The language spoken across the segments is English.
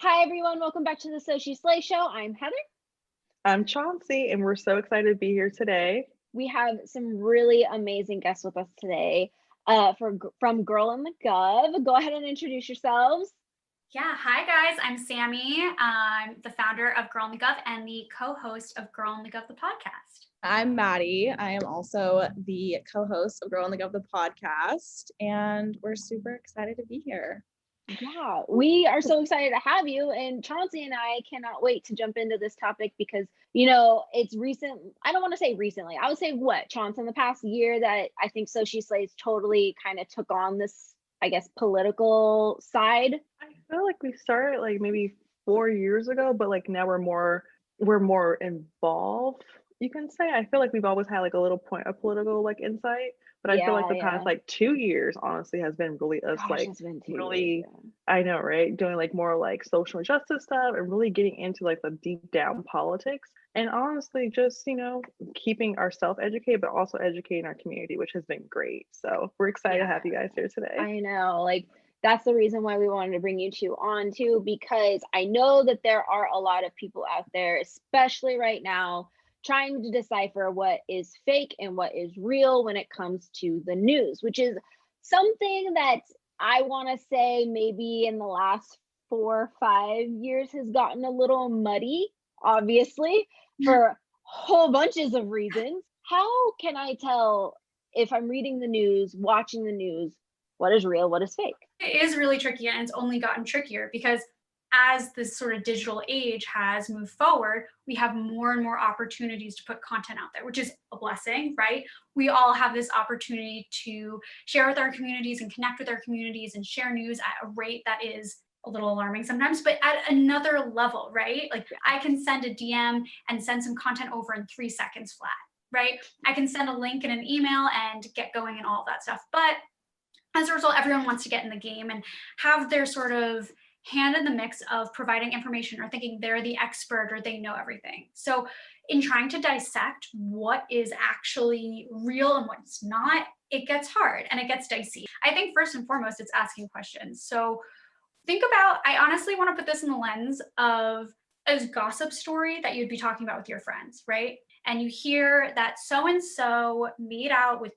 Hi, everyone. Welcome back to the Sochi Slay Show. I'm Heather. I'm Chauncey, and we're so excited to be here today. We have some really amazing guests with us today from Girl and The Gov. Go ahead and introduce yourselves. Yeah, hi guys, I'm Sammy. I'm the founder of Girl and The Gov and the co-host of Girl and The Gov, the podcast. I'm Maddie. I am also the co-host of Girl and The Gov, the podcast, and we're super excited to be here. Yeah, we are so excited to have you. And Chauncey and I cannot wait to jump into this topic because, it's recent. I don't want to say recently. I would say Chauncey, in the past year that I think Sochi Slays totally kind of took on this, I guess, political side. I feel like we started like maybe 4 years ago, but like now we're more involved, you can say. I feel like we've always had like a little point of political like insight, but I feel like the past like 2 years honestly has been really us It's been 2 really years, I know, right? Doing like more like social justice stuff and really getting into like the deep down politics. And honestly, just, keeping ourselves educated, but also educating our community, which has been great. So we're excited to have you guys here today. I know, that's the reason why we wanted to bring you two on too, because I know that there are a lot of people out there, especially right now, trying to decipher what is fake and what is real when it comes to the news, which is something that I want to say maybe in the last 4 or 5 years has gotten a little muddy, obviously, for whole bunches of reasons. How can I tell if I'm reading the news, watching the news, what is real, what is fake? It is really tricky, and it's only gotten trickier because as this sort of digital age has moved forward, we have more and more opportunities to put content out there, which is a blessing, right? We all have this opportunity to share with our communities and connect with our communities and share news at a rate that is a little alarming sometimes, but at another level, right? Like I can send a DM and send some content over in 3 seconds flat, right? I can send a link in an email and get going and all of that stuff. But as a result, everyone wants to get in the game and have their sort of hand in the mix of providing information or thinking they're the expert or they know everything. So in trying to dissect what is actually real and what's not, it gets hard and it gets dicey. I think first and foremost, it's asking questions. So think about, I honestly want to put this in the lens of a gossip story that you'd be talking about with your friends, right? And you hear that so-and-so made out with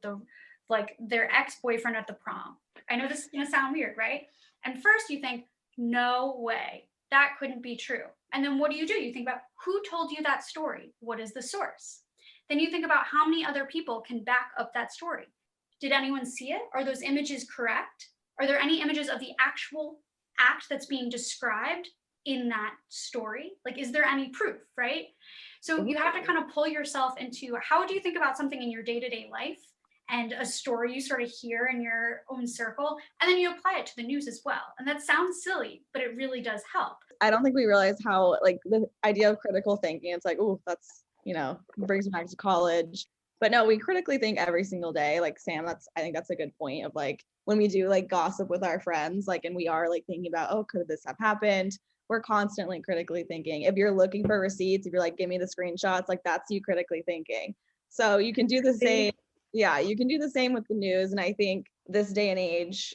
their ex-boyfriend at the prom. I know this is gonna sound weird, right? And first you think, no way, that couldn't be true. And then what do? You think about who told you that story? What is the source? Then you think about how many other people can back up that story. Did anyone see it? Are those images correct? Are there any images of the actual act that's being described in that story? Like, is there any proof, right? So you have to kind of pull yourself into how do you think about something in your day-to-day life and a story you sort of hear in your own circle, and then you apply it to the news as well. And that sounds silly, but it really does help. I don't think we realize how like the idea of critical thinking, it's like, oh, that's, brings me back to college. But no, we critically think every single day. Like Sam, I think that's a good point of like when we do like gossip with our friends, like, and we are like thinking about, oh, could this have happened? We're constantly critically thinking. If you're looking for receipts, if you're like, give me the screenshots, like that's you critically thinking. So you can do the same. Yeah, you can do the same with the news. And I think this day and age,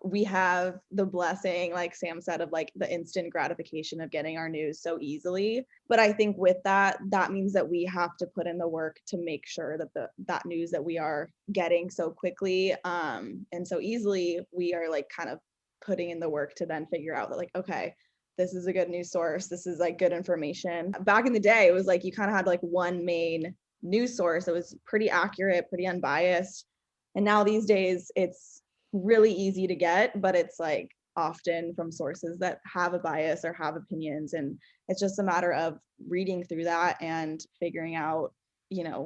we have the blessing, like Sam said, of like the instant gratification of getting our news so easily. But I think with that means that we have to put in the work to make sure that that news that we are getting so quickly and so easily, we are like kind of putting in the work to then figure out that like, okay, this is a good news source. This is like good information. Back in the day, it was like you kind of had like one main news source that was pretty accurate, pretty unbiased. And now these days it's really easy to get, but it's like often from sources that have a bias or have opinions. And it's just a matter of reading through that and figuring out,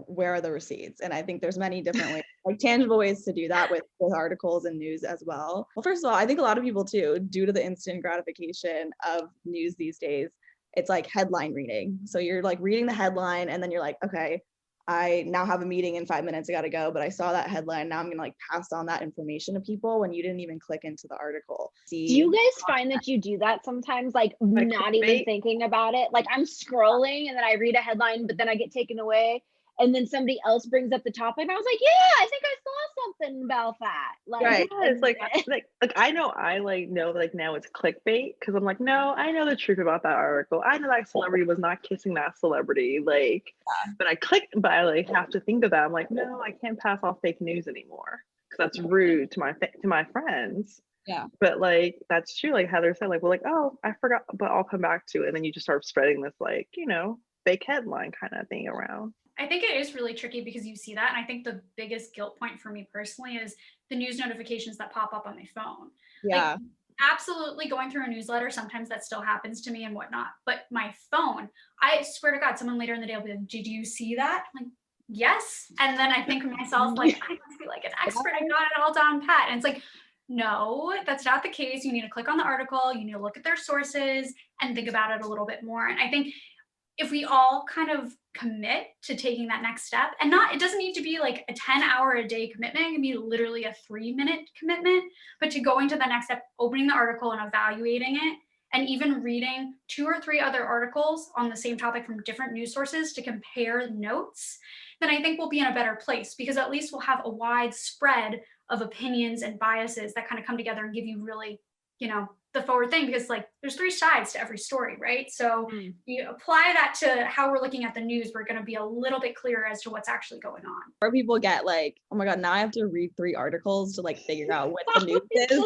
where are the receipts? And I think there's many different ways, like tangible ways to do that with articles and news as well. Well, first of all, I think a lot of people too, due to the instant gratification of news these days, it's like headline reading. So you're like reading the headline and then you're like, okay, I now have a meeting in 5 minutes, I gotta go, but I saw that headline, now I'm gonna like pass on that information to people when you didn't even click into the article. Do you guys find that you do that sometimes, like not even thinking about it? Like I'm scrolling and then I read a headline, but then I get taken away and then somebody else brings up the topic and I was like, yeah, I think I saw something about that. Like, Right. Yeah, it's like I know now it's clickbait because I'm like, no, I know the truth about that article. I know that celebrity was not kissing that celebrity. Like, but I like have to think of that. I'm like, no, I can't pass off fake news anymore because that's rude to my friends. Yeah. But like that's true. Like Heather said, like we're like, oh, I forgot, but I'll come back to it. And then you just start spreading this like, fake headline kind of thing around. I think it is really tricky because you see that. And I think the biggest guilt point for me personally is the news notifications that pop up on my phone. Yeah. Like, absolutely going through a newsletter, sometimes that still happens to me and whatnot. But my phone, I swear to God, someone later in the day will be like, did you see that? I'm like, yes. And then I think to myself, like, I must be like an expert. I got it all down pat. And it's like, no, that's not the case. You need to click on the article. You need to look at their sources and think about it a little bit more. And I think if we all kind of commit to taking that next step, and it doesn't need to be like a 10-hour a day commitment, it can be literally a 3-minute commitment, but to going to the next step, opening the article and evaluating it, and even reading 2 or 3 other articles on the same topic from different news sources to compare notes, then I think we'll be in a better place because at least we'll have a wide spread of opinions and biases that kind of come together and give you really, the forward thing, because like there's 3 sides to every story, right? So you apply that to how we're looking at the news, we're going to be a little bit clearer as to what's actually going on. Or people get like, oh my God, now I have to read 3 articles to like figure out what the news is.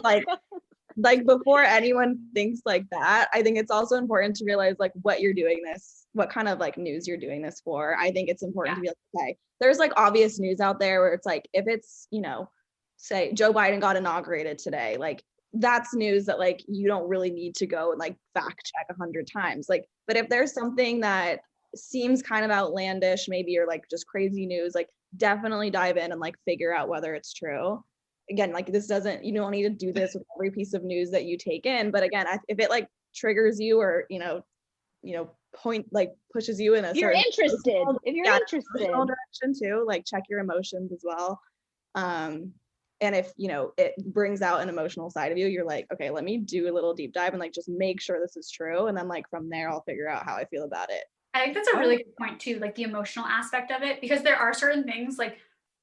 Like before anyone thinks like that, I think it's also important to realize like what you're doing this, what kind of like news you're doing this for. I think it's important to be like, okay, there's like obvious news out there where it's like, if it's, say Joe Biden got inaugurated today, like that's news that like you don't really need to go and like fact check 100 times. Like, but if there's something that seems kind of outlandish maybe, or like just crazy news, like definitely dive in and like figure out whether it's true. Again, like you don't need to do this with every piece of news that you take in, but again, if it like triggers you or point like pushes you in a certain interested if you're interested direction too, like check your emotions as well. And if it brings out an emotional side of you, you're like, okay, let me do a little deep dive and like just make sure this is true, and then like from there I'll figure out how I feel about it. I think that's a really good point too, like the emotional aspect of it, because there are certain things like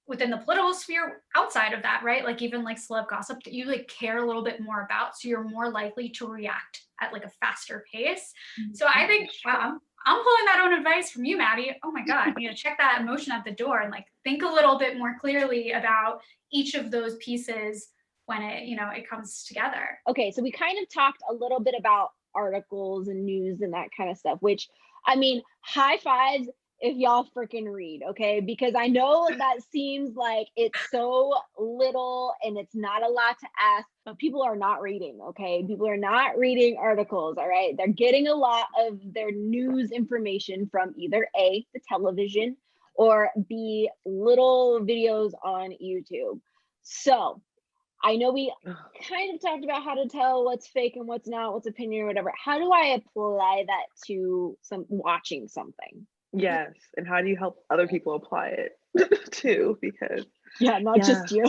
within the political sphere outside of that, right? Like even like celeb gossip that you like care a little bit more about, so you're more likely to react at like a faster pace. So I think I'm pulling that own advice from you, Maddie. Oh my God, you need to check that emotion at the door and like think a little bit more clearly about each of those pieces when it comes together. Okay, so we kind of talked a little bit about articles and news and that kind of stuff, which I mean, high fives if y'all freaking read, okay? Because I know that seems like it's so little and it's not a lot to ask, but people are not reading, okay? People are not reading articles, all right? They're getting a lot of their news information from either A, the television, or B, little videos on YouTube. So I know we kind of talked about how to tell what's fake and what's not, what's opinion or whatever. How do I apply that to watching something? Yes, and how do you help other people apply it too? Because not just you.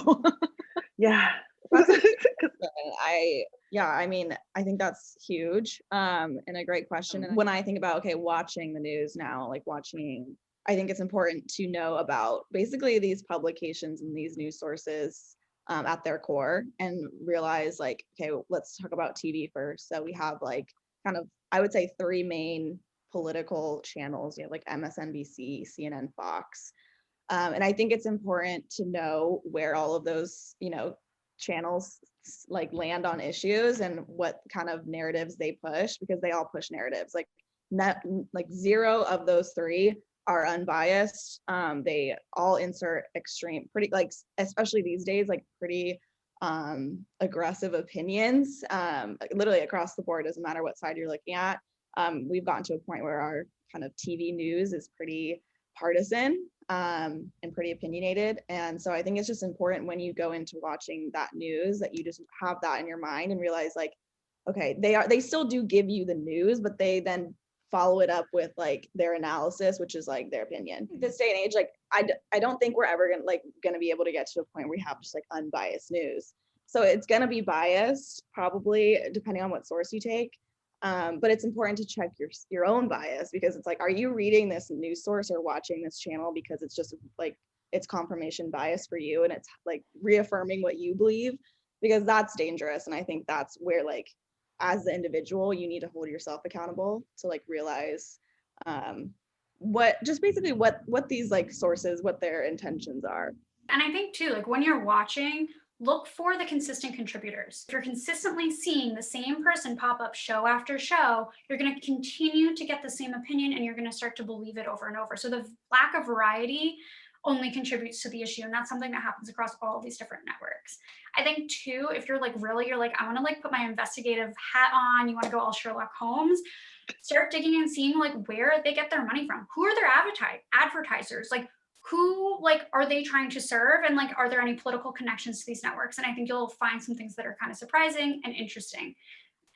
I mean, I think that's huge and a great question. And when I think about watching the news now, I think it's important to know about basically these publications and these news sources at their core, and realize let's talk about TV first. So we have I would say 3 main political channels. You have MSNBC, CNN, Fox, and I think it's important to know where all of those channels land on issues and what kind of narratives they push, because they all push narratives. Zero of those 3 are unbiased. They all insert extreme, especially these days, pretty aggressive opinions, literally across the board. Doesn't matter what side you're looking at. We've gotten to a point where our kind of TV news is pretty partisan and pretty opinionated. And so I think it's just important when you go into watching that news that you just have that in your mind and realize they still do give you the news, but they then follow it up with their analysis, which is their opinion. This day and age, I don't think we're ever gonna be able to get to a point where we have just unbiased news. So it's gonna be biased, probably, depending on what source you take. But it's important to check your own bias, because it's like, are you reading this news source or watching this channel because it's just like it's confirmation bias for you, and it's like reaffirming what you believe, because that's dangerous. And I think that's where, like, as the individual, you need to hold yourself accountable to like realize what these like sources, what their intentions are. And I think too, like when you're watching, look for the consistent contributors. If you're consistently seeing the same person pop up show after show, you're going to continue to get the same opinion, and you're going to start to believe it over and over. So the lack of variety only contributes to the issue. And that's something that happens across all of these different networks. I think too, if you're like, I want to like put my investigative hat on, you want to go all Sherlock Holmes, start digging and seeing like where they get their money from. Who are their advertisers? Like, who like are they trying to serve, and like are there any political connections to these networks? And I think you'll find some things that are kind of surprising and interesting.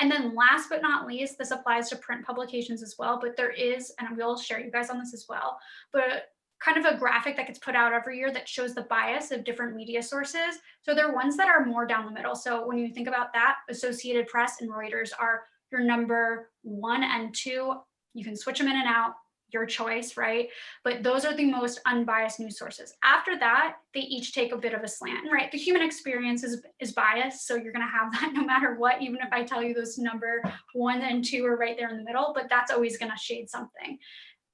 And then last but not least, this applies to print publications as well, but there is, and we'll share you guys on this as well, but kind of a graphic that gets put out every year that shows the bias of different media sources. So there are ones that are more down the middle. So when you think about that, Associated Press and Reuters are your number 1 and 2. You can switch them in and out, your choice, right? But those are the most unbiased news sources. After that, they each take a bit of a slant, right? The human experience is biased, so you're gonna have that no matter what, even if I tell you those number 1 and 2 are right there in the middle, but that's always gonna shade something.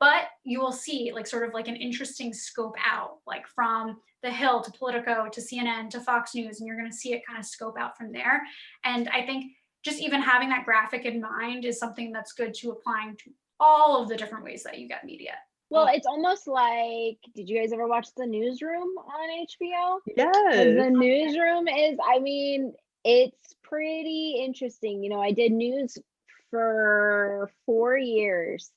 But you will see like sort of like an interesting scope out, like from The Hill to Politico to CNN to Fox News, and you're going to see it kind of scope out from there. And I think just even having that graphic in mind is something that's good to applying to all of the different ways that you get media. Well, it's almost like, did you guys ever watch The Newsroom on HBO? Yes. The Newsroom is, I mean, it's pretty interesting. You know, I did news for 4 years.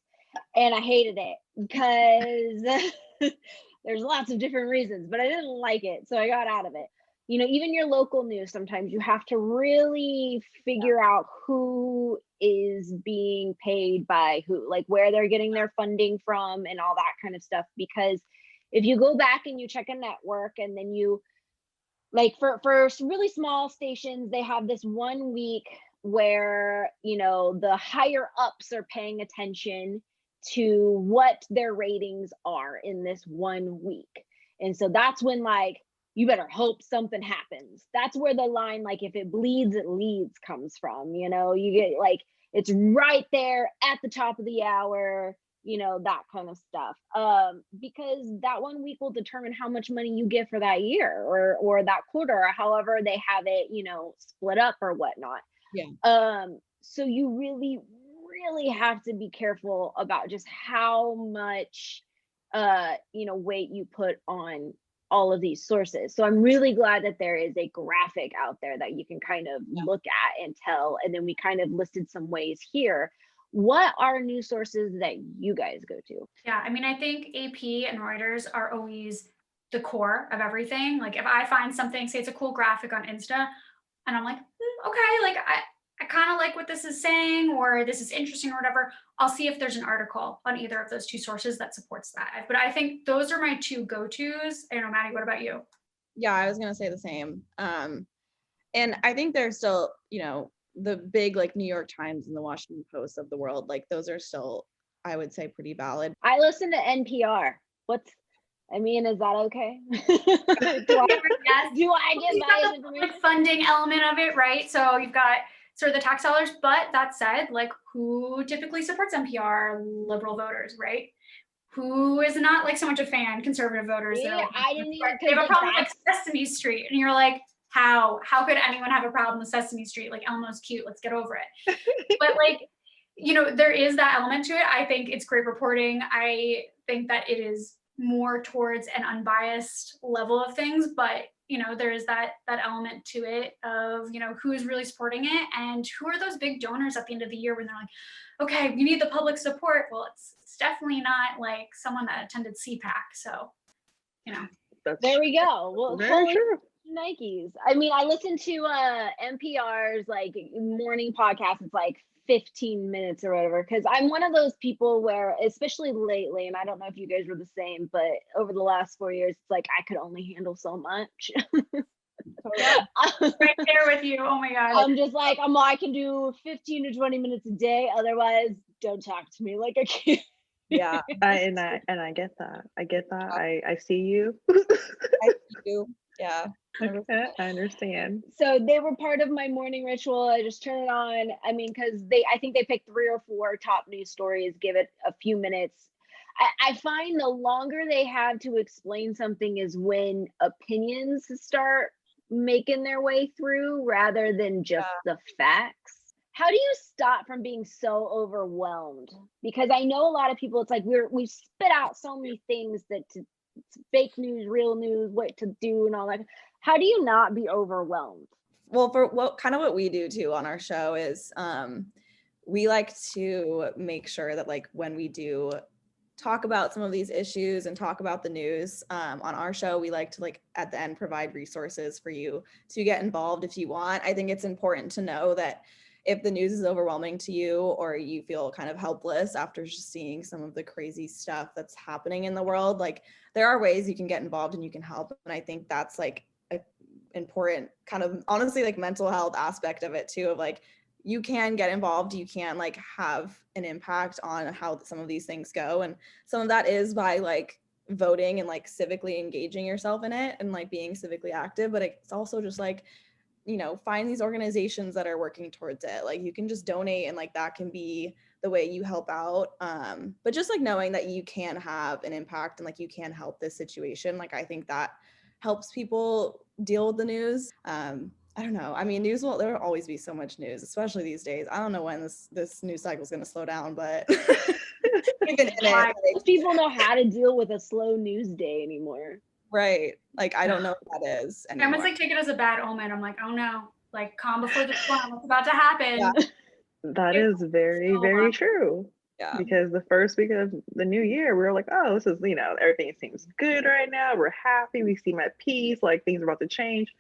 And I hated it because there's lots of different reasons, but I didn't like it. So I got out of it. You know, even your local news, sometimes you have to really figure out who is being paid by who, like where they're getting their funding from and all that kind of stuff. Because if you go back and you check a network, and then you, like for really small stations, they have this 1 week where, you know, the higher ups are paying attention to what their ratings are in this 1 week. And so that's when, like, you better hope something happens. That's where the line, like, if it bleeds, it leads comes from. You know, you get like, it's right there at the top of the hour, you know, that kind of stuff. Because that 1 week will determine how much money you get for that year or that quarter, or however they have it, you know, split up or whatnot. Yeah. So you really have to be careful about just how much you know, weight you put on all of these sources. So I'm really glad that there is a graphic out there that you can kind of look at and tell. And then we kind of listed some ways here. What are news sources that you guys go to? Yeah, I mean, I think AP and Reuters are always the core of everything. Like if I find something, say it's a cool graphic on Insta, and I'm like, okay, like I kind of like what this is saying, or this is interesting or whatever, I'll see if there's an article on either of those two sources that supports that. But I think those are my two go-tos. I don't know, Maddie, what about you? Yeah, I was going to say the same. And I think there's still, you know, the big like New York Times and the Washington Post of the world, like those are still, I would say, pretty valid. I listen to NPR. I mean, is that okay? do I get biased information? Funding element of it, right? So you've got sort of the tax dollars, but that said, like who typically supports NPR? Liberal voters, right? Who is not like so much a fan? Conservative voters. Yeah, like, I didn't even. They have a problem with like Sesame Street, and you're like, how could anyone have a problem with Sesame Street? Like Elmo's cute, let's get over it. But like, you know, there is that element to it. I think it's great reporting. I think that it is more towards an unbiased level of things, but you know, there is that element to it of, you know, who's really supporting it and who are those big donors at the end of the year when they're like, okay, we need the public support. Well, it's definitely not like someone that attended CPAC. So, you know, there we go. Well, very true. Nikes. I mean, I listen to NPR's like morning podcast. It's like 15 minutes or whatever, because I'm one of those people where, especially lately, and I don't know if you guys were the same, but over the last 4 years, it's like I could only handle so much. Right there with you. Oh my God. I'm just like, I can do 15 to 20 minutes a day. Otherwise, don't talk to me. Like I can't. Yeah. And I get that. I see you. I do. Yeah. Okay, I understand. So they were part of my morning ritual. I just turn it on. I mean, because I think they picked 3 or 4 top news stories, give it a few minutes. I find the longer they have to explain something is when opinions start making their way through rather than just the facts. How do you stop from being so overwhelmed? Because I know a lot of people, it's like we spit out so many things that fake news, real news, what to do and all that. How do you not be overwhelmed? Well, for what we do too on our show is we like to make sure that like when we do talk about some of these issues and talk about the news on our show, we like to like at the end provide resources for you to get involved if you want. I think it's important to know that if the news is overwhelming to you or you feel kind of helpless after just seeing some of the crazy stuff that's happening in the world, like there are ways you can get involved and you can help. And I think that's like a important kind of honestly like mental health aspect of it too, of like you can get involved, you can like have an impact on how some of these things go, and some of that is by like voting and like civically engaging yourself in it and like being civically active, but it's also just like, you know, find these organizations that are working towards it. Like you can just donate and like that can be the way you help out, but just like knowing that you can have an impact and like you can help this situation, like I think that helps people deal with the news. I don't know. I mean, there will always be so much news, especially these days. I don't know when this news cycle is going to slow down, but even in it, like, people know how to deal with a slow news day anymore. Right. Like, I don't know what that is anymore. I almost like take it as a bad omen. I'm like, oh no, like calm before the storm. What's about to happen? Yeah. That is very, very true. Yeah. Because the first week of the new year, we were like, oh, this is, you know, everything seems good right now. We're happy. We seem at peace. Like things are about to change.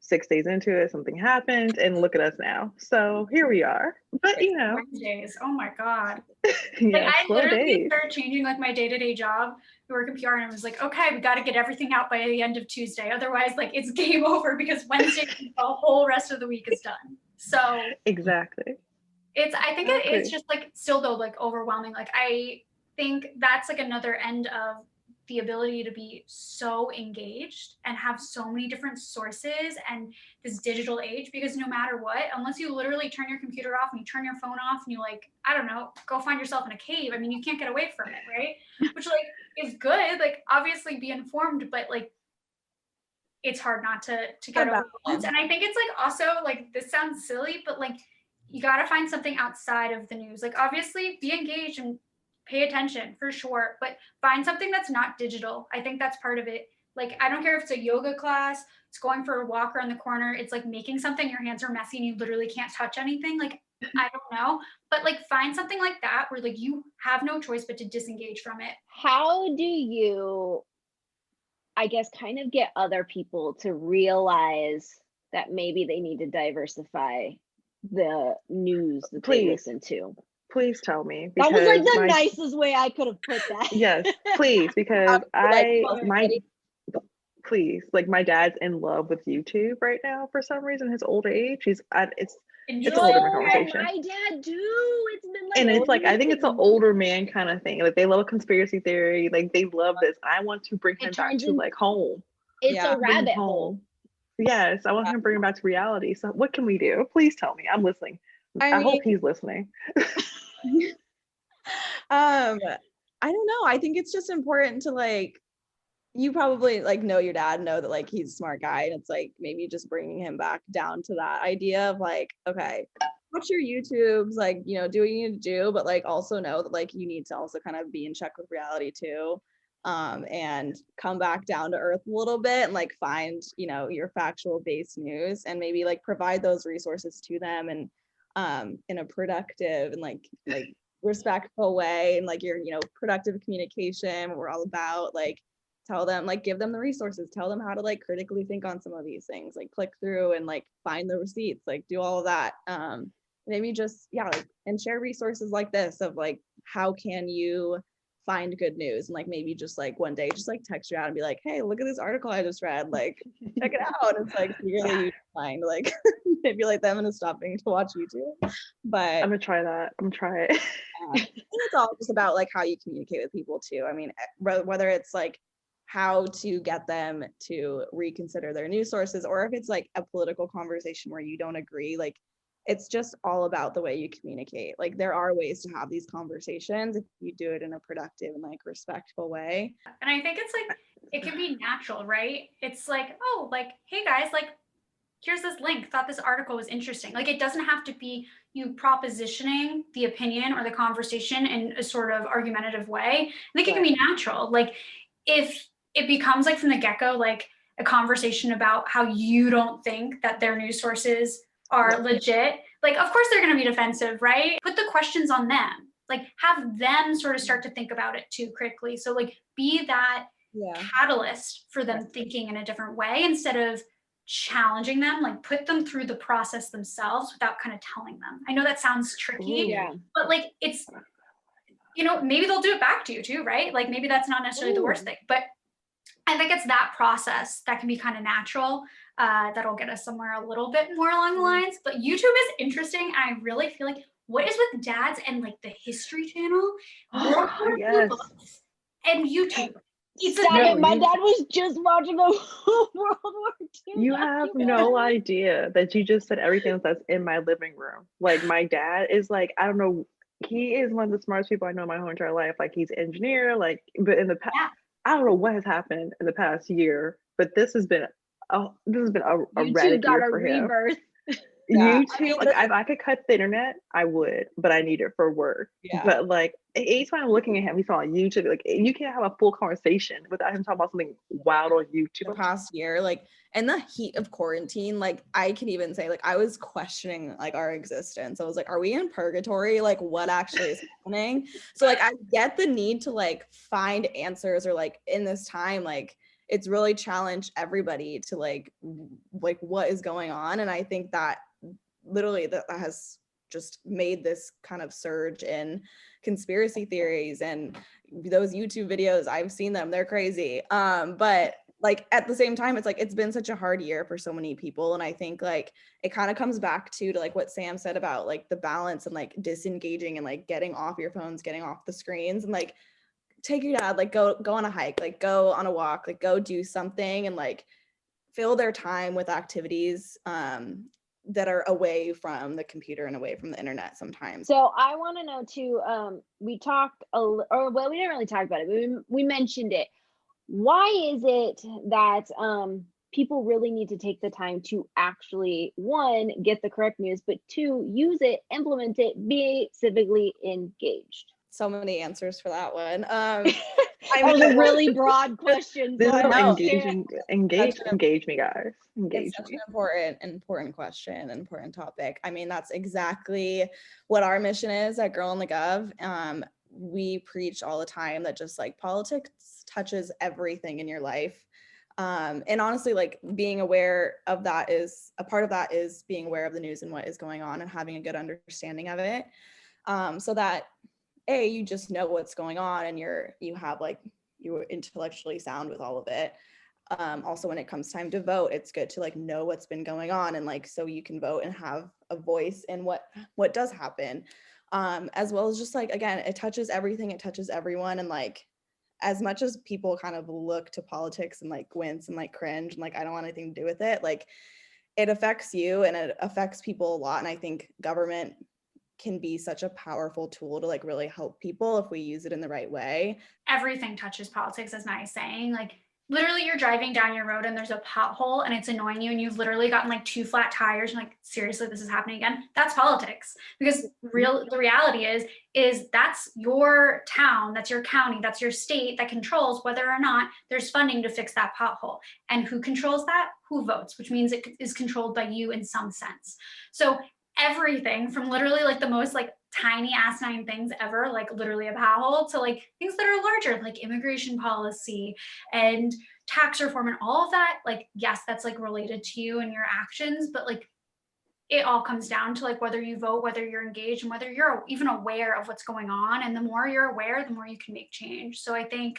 6 days into it, something happened, and look at us now. So here we are. But you know, Wednesdays. Oh my God. Yeah, like I slow literally days. started changing like my day-to-day job. I work in PR, and I was like, okay, we got to get everything out by the end of Tuesday. Otherwise, like it's game over because Wednesday, the whole rest of the week is done. So Exactly. I think it's just like still though like overwhelming. Like I think that's like another end of the ability to be so engaged and have so many different sources and this digital age, because no matter what, unless you literally turn your computer off and you turn your phone off and you like, I don't know, go find yourself in a cave. I mean, you can't get away from it, right? Which like is good. Like obviously be informed, but like it's hard not to get overwhelmed. And I think it's like also like this sounds silly, but like you got to find something outside of the news. Like obviously be engaged and pay attention for sure, but find something that's not digital. I think that's part of it. Like I don't care if it's a yoga class, it's going for a walk around the corner, it's like making something, your hands are messy and you literally can't touch anything. Like I don't know, but like find something like that where like you have no choice but to disengage from it. How do you, I guess, kind of get other people to realize that maybe they need to diversify the news that they listen to? Please tell me. That was like the nicest way I could have put that. Yes, please, because please, like my dad's in love with YouTube right now for some reason. His older age, it's a whole different conversation. My dad too. It's been like, and it's like I think it's an older man kind of thing. Like they love conspiracy theory. Like they love this. I want to bring him back to like home. It's a rabbit hole. Yes, I want him to bring him back to reality. So what can we do? Please tell me. I'm listening. I hope he's listening. I don't know. I think it's just important to like, you probably like know your dad, know that like he's a smart guy, and it's like maybe just bringing him back down to that idea of like, okay, watch your YouTubes, like, you know, do what you need to do, but like also know that like you need to also kind of be in check with reality too, and come back down to earth a little bit and like find, you know, your factual based news and maybe like provide those resources to them and in a productive and like respectful way, and like your, you know, productive communication, what we're all about. Like tell them, like give them the resources, tell them how to like critically think on some of these things, like click through and like find the receipts, like do all of that. Maybe just like, and share resources like this of like how can you find good news, and like maybe just like one day just like text you out and be like, hey, look at this article I just read, like check it out. And it's like secretly you find like manipulate them into stopping to watch YouTube. But I'm gonna try that. I'm gonna try it. I think it's all just about like how you communicate with people too. I mean, whether it's like how to get them to reconsider their news sources, or if it's like a political conversation where you don't agree, like it's just all about the way you communicate. Like there are ways to have these conversations if you do it in a productive and like respectful way. And I think it's like, it can be natural, right? It's like, oh, like, hey guys, like, here's this link, thought this article was interesting. Like, it doesn't have to be you propositioning the opinion or the conversation in a sort of argumentative way. I think it can be natural. Like, if it becomes like from the get-go, like a conversation about how you don't think that their news sources are legit, like, of course they're going to be defensive, right? Put the questions on them. Like, have them sort of start to think about it too critically. So, like, be that catalyst for them thinking in a different way instead of challenging them. Like, put them through the process themselves without kind of telling them. I know that sounds tricky, but like, it's, you know, maybe they'll do it back to you too, right? Like, maybe that's not necessarily the worst thing, but I think it's that process that can be kind of natural. That'll get us somewhere a little bit more along the lines. But YouTube is interesting. I really feel like, what is with dads and like the History Channel, World War II books, and YouTube? My dad was just watching a World War II. You have no idea that you just said everything that's in my living room. Like, my dad is like, I don't know, he is one of the smartest people I know my whole entire life. Like, he's an engineer, like, but in the past, I don't know what has happened in the past year, but this has been a radical year for him. Rebirth. YouTube, like, if I could cut the internet, I would, but I need it for work. But like, anytime I'm looking at him, he's on YouTube. Like, you can't have a full conversation without him talking about something wild on YouTube. The past year, like in the heat of quarantine, like I can even say, like, I was questioning like our existence. I was like, are we in purgatory? Like, what actually is happening? So like, I get the need to like find answers, or like in this time, like it's really challenged everybody to like what is going on. And I think that literally that has just made this kind of surge in conspiracy theories, and those YouTube videos, I've seen them, they're crazy. But like at the same time, it's like, it's been such a hard year for so many people. And I think like it kind of comes back to like what Sam said about like the balance and like disengaging and like getting off your phones, getting off the screens, and like take your dad, like go on a hike, like go on a walk, like go do something, and like fill their time with activities that are away from the computer and away from the internet sometimes. So I want to know too, we talked, we didn't really talk about it, we mentioned it. Why is it that people really need to take the time to actually, one, get the correct news, but two, use it, implement it, be civically engaged? So many answers for that one. I mean, a really broad question. This is engage me, guys. Engage it's such me. an important question, an important topic. I mean, that's exactly what our mission is at Girl and the Gov. We preach all the time that just like politics touches everything in your life. And honestly, like being aware of that is a part of that, is being aware of the news and what is going on and having a good understanding of it. So that you just know what's going on, and you're intellectually sound with all of it. Also, when it comes time to vote, it's good to like know what's been going on, and like so you can vote and have a voice in what does happen. As well as just like, again, it touches everything, it touches everyone, and like as much as people kind of look to politics and like wince and like cringe and like I don't want anything to do with it, like it affects you and it affects people a lot. And I think government can be such a powerful tool to like really help people if we use it in the right way. Everything touches politics, as Maddie's saying. Like, literally, you're driving down your road and there's a pothole and it's annoying you, and you've literally gotten like 2 flat tires and like, seriously, this is happening again. That's politics. Because the reality is that's your town, that's your county, that's your state that controls whether or not there's funding to fix that pothole. And who controls that? Who votes, which means it is controlled by you in some sense. So everything from literally like the most like tiny asinine things ever, like literally a pothole, to like things that are larger, like immigration policy and tax reform and all of that. Like, yes, that's like related to you and your actions, but like it all comes down to like whether you vote, whether you're engaged, and whether you're even aware of what's going on. And the more you're aware, the more you can make change. So I think,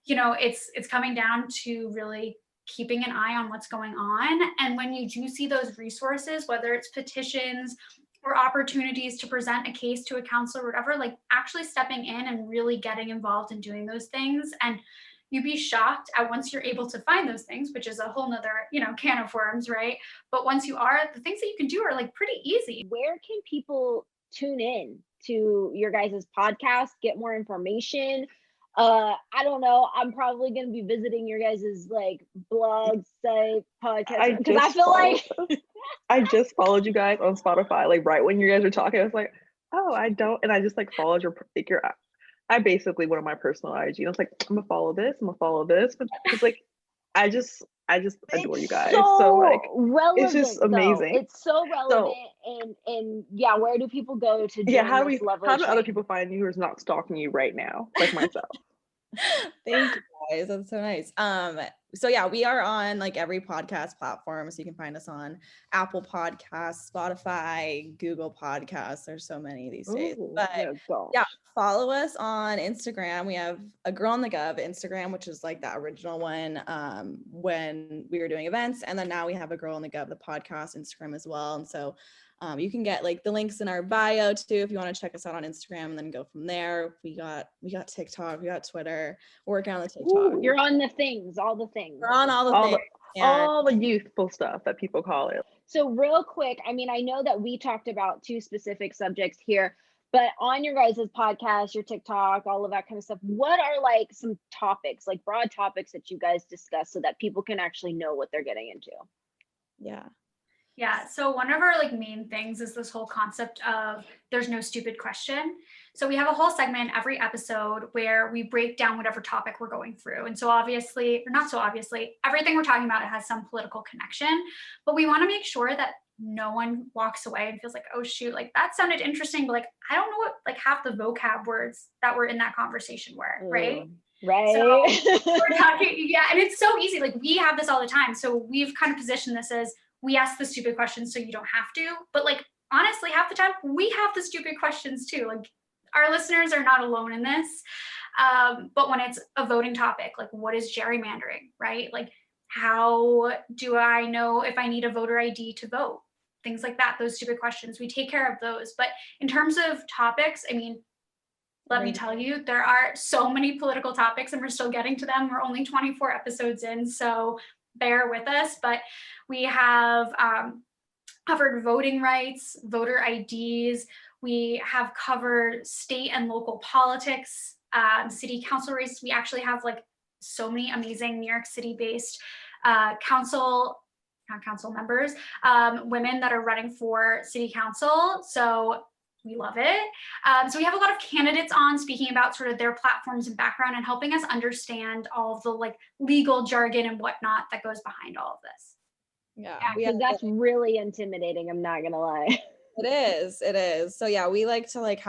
it's coming down to really keeping an eye on what's going on. And when you do see those resources, whether it's petitions or opportunities to present a case to a counselor or whatever, like actually stepping in and really getting involved in doing those things. And you'd be shocked at once you're able to find those things, which is a whole nother, can of worms, right? But once you are, the things that you can do are like pretty easy. Where can people tune in to your guys' podcast, get more information? I don't know. I'm probably going to be visiting your guys' like blog site podcast because I feel like I just followed you guys on Spotify, like right when you guys were talking. I was like, oh, I don't, and I just like followed your I basically went on my personal IG. And I was like, I'm gonna follow this. I'm gonna follow this, but it's like, I just adore you guys. So like, relevant, it's just amazing. Though. It's so relevant, and yeah, where do people go to? Join how do other people find you who's not stalking you right now, like myself? Thank you guys, that's so nice. So yeah, we are on like every podcast platform, so you can find us on Apple Podcasts, Spotify, Google Podcasts. There's so many these days. But yeah, follow us on Instagram. We have a Girl On The Gov Instagram, which is like the original one when we were doing events, and then now we have a Girl On The Gov, the podcast Instagram as well. And so you can get like the links in our bio too if you want to check us out on Instagram, and then go from there. We got TikTok, we got Twitter. We're working on the TikTok. Ooh, you're on the things, all the things. We're on all the things. All the youthful stuff that people call it. So real quick, I mean, I know that we talked about 2 specific subjects here, but on your guys' podcast, your TikTok, all of that kind of stuff, what are like some topics, like broad topics that you guys discuss so that people can actually know what they're getting into? Yeah, so one of our like main things is this whole concept of there's no stupid question. So we have a whole segment every episode where we break down whatever topic we're going through. And so obviously, or not so obviously, everything we're talking about, it has some political connection, but we want to make sure that no one walks away and feels like, oh shoot, like that sounded interesting, but like, I don't know what like half the vocab words that were in that conversation were, right? Right. So we're talking, and it's so easy. Like we have this all the time. So we've kind of positioned this as, we ask the stupid questions so you don't have to, but like, honestly, half the time we have the stupid questions too. Like our listeners are not alone in this. But when it's a voting topic, like what is gerrymandering, right? Like how do I know if I need a voter ID to vote? Things like that, those stupid questions, we take care of those. But in terms of topics, I mean, let me tell you, there are so many political topics and we're still getting to them. We're only 24 episodes in, so bear with us. But we have covered voting rights, voter IDs. We have covered state and local politics, city council races. We actually have like so many amazing New York City-based council members, women that are running for city council. So we love it. So we have a lot of candidates on speaking about sort of their platforms and background and helping us understand all of the like legal jargon and whatnot that goes behind all of this. Yeah, because that's really intimidating. I'm not gonna lie. It is. So yeah, we like to like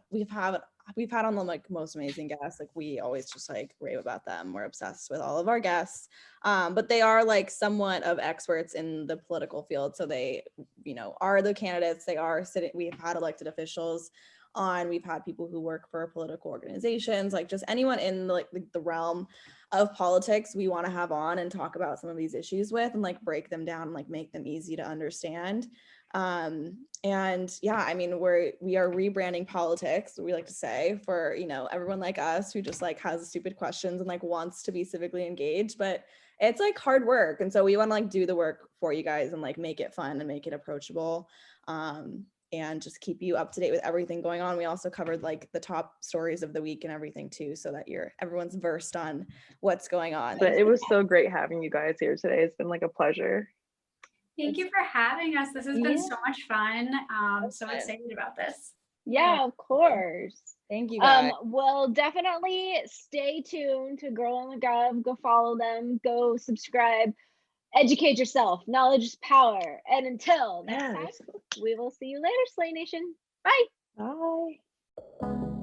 we've had on the like most amazing guests. Like we always just like rave about them. We're obsessed with all of our guests. But they are like somewhat of experts in the political field. So they, are the candidates. They are sitting, we've had elected officials on, we've had people who work for political organizations, like just anyone in like the realm of politics we want to have on and talk about some of these issues with and like break them down and like make them easy to understand. And yeah, I mean, we are rebranding politics, we like to say, for, everyone like us who just like has stupid questions and like wants to be civically engaged, but it's like hard work. And so we want to like do the work for you guys and like make it fun and make it approachable. And just keep you up to date with everything going on. We also covered like the top stories of the week and everything too, so that everyone's versed on what's going on. But it was so great having you guys here today. It's been like a pleasure. Thank you for having us. This has been so much fun. So excited about this. Yeah, of course. Thank you guys. Well, definitely stay tuned to Girl On The Gov. Go follow them. Go subscribe. Educate yourself. Knowledge is power. And until next time, we will see you later, Slay Nation. Bye. Bye.